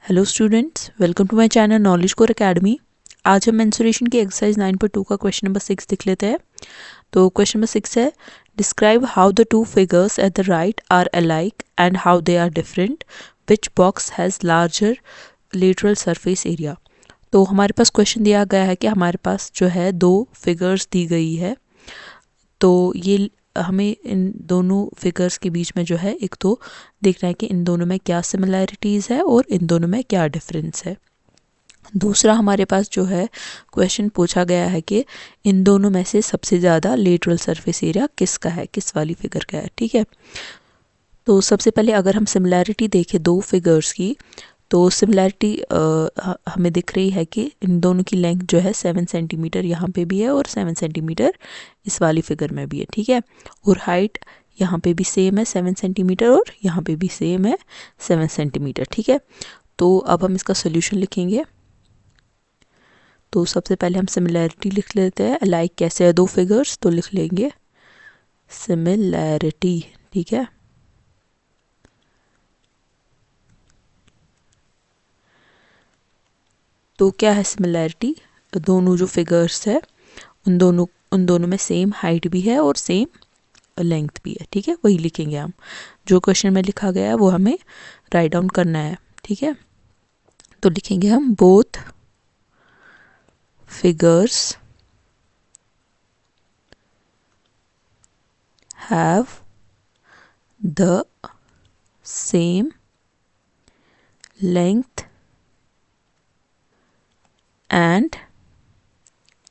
Hello students, welcome to my channel Knowledge Core Academy. आज हम mensuration की exercise 9.2 का क्वेश्चन नंबर 6 देख लेते हैं। तो क्वेश्चन नंबर 6 है, describe how the two figures at the right are alike and how they are different, which box has larger lateral surface area. तो हमारे पास क्वेश्चन दिया गया है कि हमारे पास जो है दो फिगर्स दी गई है, तो ये हमें इन दोनों फिगर्स के बीच में जो है एक तो देखना है कि इन दोनों में क्या सिमिलैरिटीज़ है और इन दोनों में क्या डिफरेंस है। दूसरा हमारे पास जो है क्वेश्चन पूछा गया है कि इन दोनों में से सबसे ज़्यादा लेटरल सरफेस एरिया किसका है, किस वाली फिगर का है। ठीक है, तो सबसे पहले अगर हम सिमिलैरिटी देखें दो फिगर्स की, तो सिमिलैरिटी हमें दिख रही है कि इन दोनों की लेंथ जो है 7 सेंटीमीटर यहाँ पे भी है और 7 सेंटीमीटर इस वाली फिगर में भी है। ठीक है, और हाइट यहाँ पे भी सेम है 7 सेंटीमीटर और यहाँ पे भी सेम है 7 सेंटीमीटर। ठीक है, तो अब हम इसका सोल्यूशन लिखेंगे। तो सबसे पहले हम सिमिलैरिटी लिख लेते हैं। अलाइक कैसे है दो फिगर्स, तो लिख लेंगे सिमिलैरिटी। ठीक है, तो क्या है सिमिलैरिटी, दोनों जो फिगर्स है उन दोनों में सेम हाइट भी है और सेम लेंथ भी है। ठीक है, वही लिखेंगे हम, जो क्वेश्चन में लिखा गया है वो हमें राइट डाउन करना है। ठीक है, तो लिखेंगे हम both figures have the same length and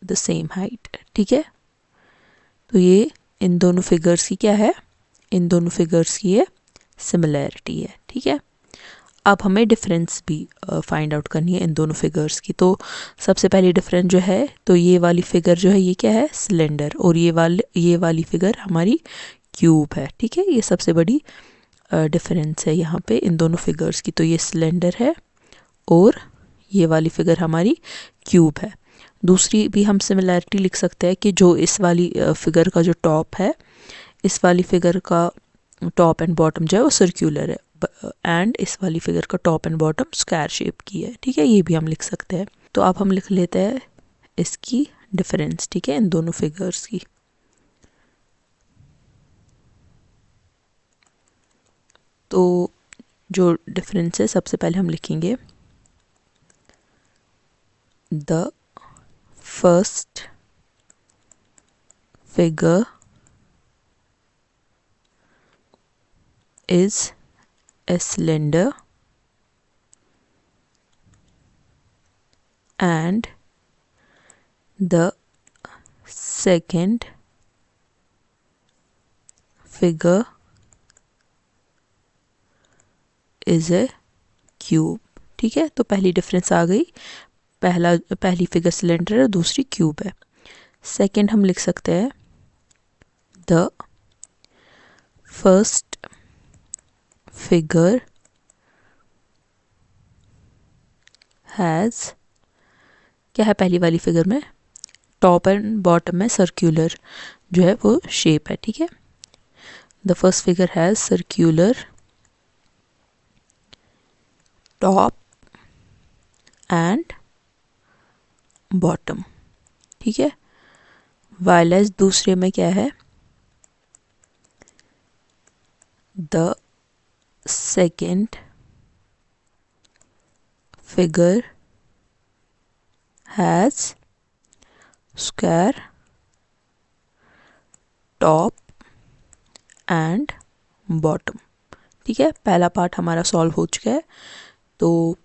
the same height. ठीक है, तो ये इन दोनों फिगर्स की क्या है, इन दोनों फिगर्स की ये सिमिलैरिटी है। ठीक है, अब हमें डिफरेंस भी फाइंड आउट करनी है इन दोनों फिगर्स की। तो सबसे पहले डिफरेंस जो है, तो ये वाली फिगर जो है ये क्या है, सिलेंडर, और ये वाली फिगर हमारी क्यूब है। ठीक है, ये सबसे बड़ी डिफरेंस है यहाँ पे इन दोनों फिगर्स की। तो ये सिलेंडर है और ये वाली फिगर हमारी क्यूब है। दूसरी भी हम सिमिलैरिटी लिख सकते हैं कि जो इस वाली फिगर का जो टॉप है, इस वाली फिगर का टॉप एंड बॉटम जो है वो सर्क्यूलर है एंड इस वाली फिगर का top and bottom square shape की है। ठीक है, ये भी हम लिख सकते हैं। तो अब हम लिख लेते हैं इसकी डिफरेंस। ठीक है, इन दोनों फिगर्स की। तो जो डिफरेंस है सबसे पहले हम लिखेंगे the first figure is a cylinder and the second figure is a cube। ठीक है, तो पहली डिफरेंस आ गई, पहली फिगर सिलेंडर है, दूसरी क्यूब है। सेकंड हम लिख सकते हैं द फर्स्ट फिगर हैज़, क्या है पहली वाली फिगर में, टॉप एंड बॉटम में सर्क्यूलर जो है वो शेप है। ठीक है, the first figure has circular top and bottom. ठीक है, वाइल एज दूसरे में क्या है, the second figure has square top and bottom. ठीक है, पहला पार्ट हमारा सॉल्व हो चुका है। तो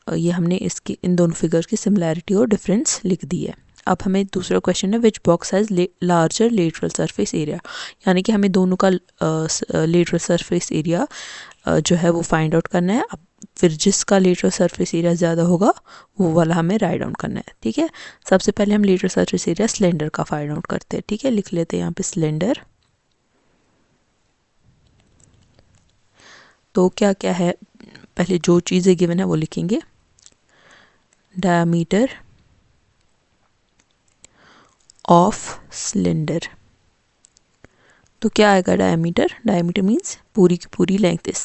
ये हमने इसकी इन दोनों फिगर्स की सिमिलैरिटी और डिफरेंस लिख दी है। अब हमें दूसरा क्वेश्चन है, विच box has larger lateral surface area, यानी कि हमें दोनों का लेटरल सरफेस एरिया जो है वो फाइंड आउट करना है। अब फिर जिसका लेटरल सरफेस एरिया ज़्यादा होगा वो वाला हमें राइट डाउन करना है। ठीक है, सबसे पहले हम लेटरल सरफेस एरिया सिलेंडर का फाइंड आउट करते हैं। ठीक है, लिख लेते हैं यहाँ पे सिलेंडर। तो क्या क्या है, पहले जो चीज़ें गिवन है वो लिखेंगे। डायमीटर ऑफ सिलेंडर, तो क्या आएगा डायमीटर, डायमीटर मीन्स पूरी की पूरी लेंथ इस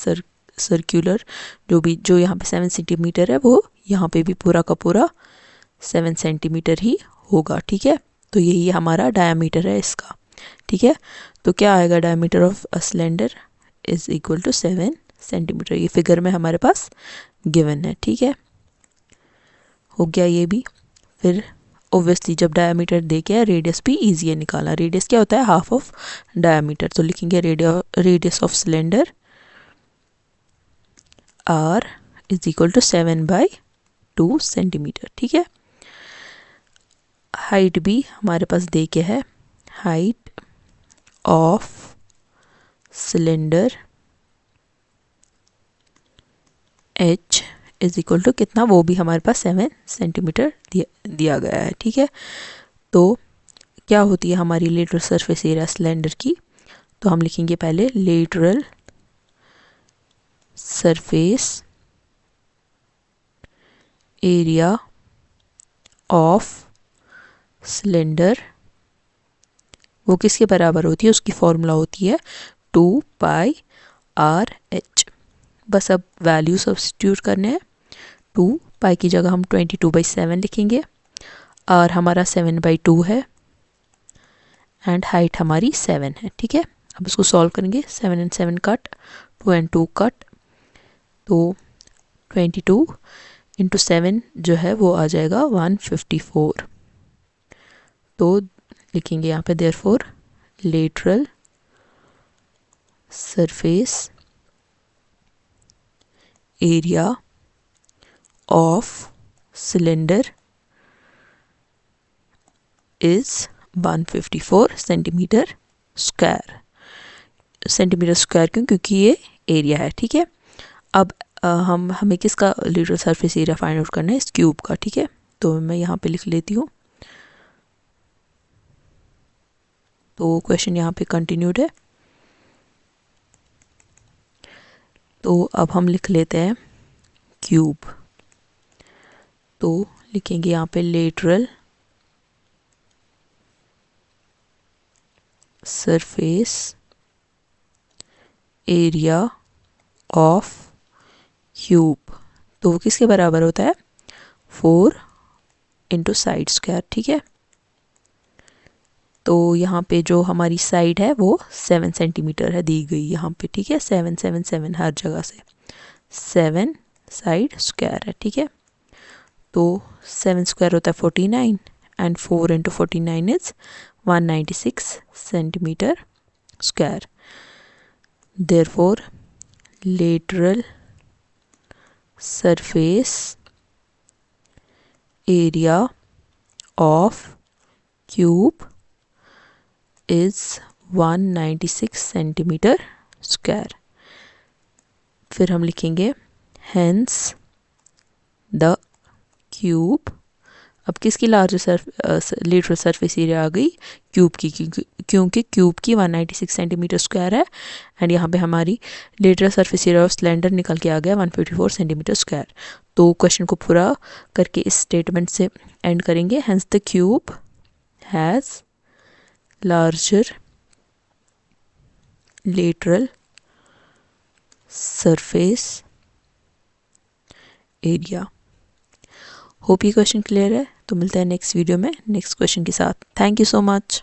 सर्क्यूलर जो यहाँ पे 7 सेंटीमीटर है वो यहाँ पे भी पूरा का पूरा 7 सेंटीमीटर ही होगा, ठीक है। तो यही हमारा डायमीटर है इसका, ठीक है। तो क्या आएगा, diameter of a cylinder is equal to 7 centimetre. ये फिगर में हमारे पास गिवन है, ठीक है। हो गया ये भी। फिर ओब्वियसली जब डायमीटर दे के है, रेडियस भी ईजी है निकालना। रेडियस क्या होता है, हाफ ऑफ डायमीटर। तो लिखेंगे radius of cylinder R is equal to 7/2 centimetre, ठीक है। हाइट भी हमारे पास दे के है, height of cylinder H is equal to कितना, वो भी हमारे पास 7 सेंटीमीटर दिया गया है, ठीक है। तो क्या होती है हमारी लेटरल सरफेस एरिया सिलेंडर की, तो हम लिखेंगे पहले lateral surface area of cylinder, वो किसके बराबर होती है, उसकी फॉर्मूला होती है 2πRh। बस अब वैल्यू सब्स्टिट्यूट करने हैं। 2π की जगह हम 22/7 लिखेंगे, और हमारा 7/2 है, एंड हाइट हमारी 7 है, ठीक है। अब इसको सॉल्व करेंगे, 7 and 7 कट, 2 and 2 कट, तो 22 × 7 जो है वो आ जाएगा 154। तो लिखेंगे यहाँ पे therefore lateral surface area of cylinder is 154 centimetre square. Centimetre square क्यों, क्योंकि ये एरिया है, ठीक है। अब हमें किसका lateral surface area find out करना है, इस क्यूब का, ठीक है। तो मैं यहाँ पे लिख लेती हूँ। तो क्वेश्चन यहाँ पे कंटिन्यूड है। तो अब हम लिख लेते हैं क्यूब। तो लिखेंगे यहाँ पे lateral surface area of cube, तो वो किसके बराबर होता है, 4 × साइड स्क्वायर, ठीक है। तो यहाँ पे जो हमारी साइड है वो 7 सेंटीमीटर है दी गई यहाँ पे, ठीक है। 7 7 7 हर जगह से 7 साइड स्क्वायर है, ठीक है। तो 7 स्क्वायर होता है 49, and 4 × 49 is 196 centimetre square. Therefore lateral surface area of cube is 196 centimetre square. फिर हम लिखेंगे हेंस द क्यूब। अब किसकी लार्जर लेटरल सरफेस एरिया आ गई, क्यूब की, क्योंकि क्यूब की 196 सेंटीमीटर स्क्वायर है, एंड यहाँ पे हमारी lateral surface area of cylinder निकल के आ गया 154 सेंटीमीटर स्क्वायर। तो क्वेश्चन को पूरा करके इस स्टेटमेंट से एंड करेंगे, hence the cube has larger lateral surface area. Hope ये क्वेश्चन क्लियर है। तो मिलता है नेक्स्ट वीडियो में नेक्स्ट क्वेश्चन के साथ। Thank you so much.